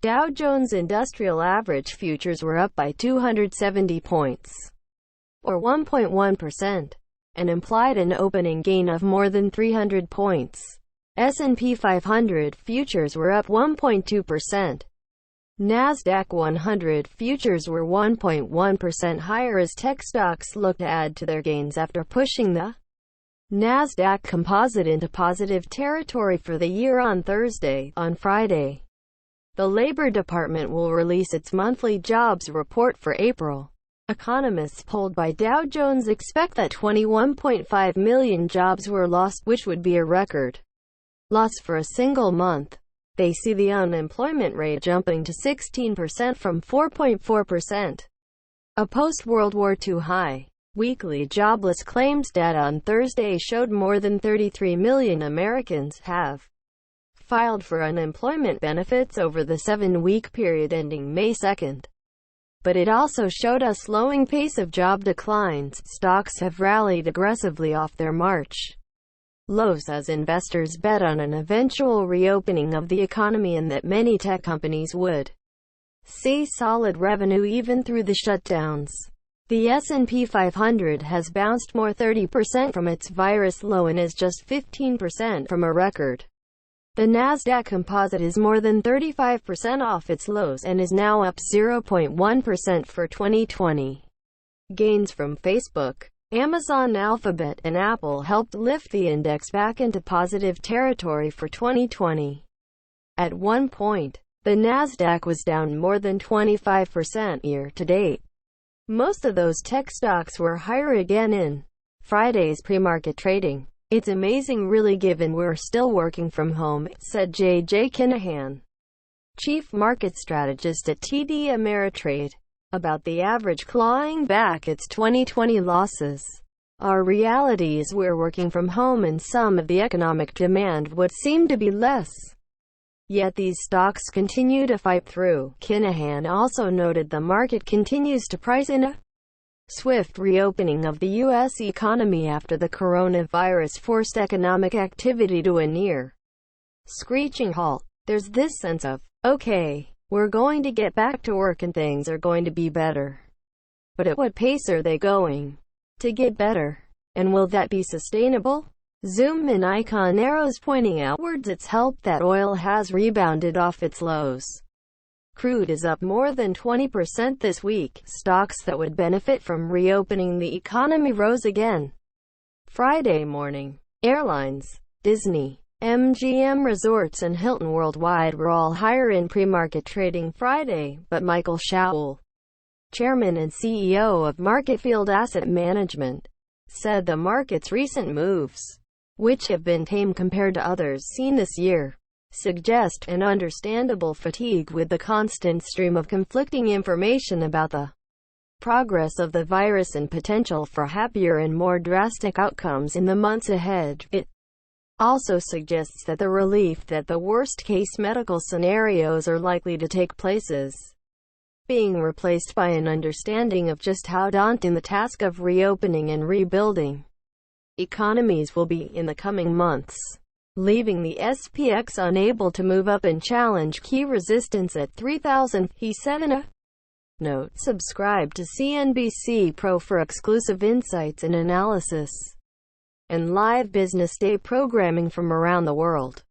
Dow Jones Industrial Average futures were up by 270 points, or 1.1%, and implied an opening gain of more than 300 points. S&P 500 futures were up 1.2%. Nasdaq 100 futures were 1.1% higher as tech stocks looked to add to their gains after pushing the Nasdaq Composite into positive territory for the year on Thursday. On Friday, the Labor Department will release its monthly jobs report for April. Economists polled by Dow Jones expect that 21.5 million jobs were lost, which would be a record loss for a single month. They see the unemployment rate jumping to 16% from 4.4%, a post-World War II high. Weekly jobless claims data on Thursday showed more than 33 million Americans have filed for unemployment benefits over the 7-week period ending May 2. But it also showed a slowing pace of job declines. Stocks have rallied aggressively off their March lows as investors bet on an eventual reopening of the economy and that many tech companies would see solid revenue even through the shutdowns. The S&P 500 has bounced more 30% from its virus low and is just 15% from a record. The Nasdaq Composite is more than 35% off its lows and is now up 0.1% for 2020. Gains from Facebook, Amazon, Alphabet, and Apple helped lift the index back into positive territory for 2020. At one point, the Nasdaq was down more than 25% year-to-date. Most of those tech stocks were higher again in Friday's pre-market trading. "It's amazing really given we're still working from home," said J.J. Kinahan, chief market strategist at TD Ameritrade, about the average clawing back its 2020 losses. "Our reality is we're working from home and some of the economic demand would seem to be less. Yet these stocks continue to fight through." Kinahan also noted the market continues to price in a swift reopening of the U.S. economy after the coronavirus forced economic activity to a near screeching halt. There's this sense of, okay, we're going to get back to work and things are going to be better. But at what pace are they going to get better? And will that be sustainable? Zoom in icon arrows pointing outwards. It's helped that oil has rebounded off its lows. Crude is up more than 20% this week. Stocks that would benefit from reopening the economy rose again Friday morning. Airlines, Disney, MGM Resorts and Hilton Worldwide were all higher in pre-market trading Friday, but Michael Shaul, chairman and CEO of Marketfield Asset Management, said the market's recent moves, which have been tame compared to others seen this year, suggest an understandable fatigue with the constant stream of conflicting information about the progress of the virus and potential for happier and more drastic outcomes in the months ahead. It also suggests that the relief that the worst-case medical scenarios are likely to take place is being replaced by an understanding of just how daunting the task of reopening and rebuilding economies will be in the coming months, leaving the SPX unable to move up and challenge key resistance at 3,000, he said in a note. Subscribe to CNBC Pro for exclusive insights and analysis and live business day programming from around the world.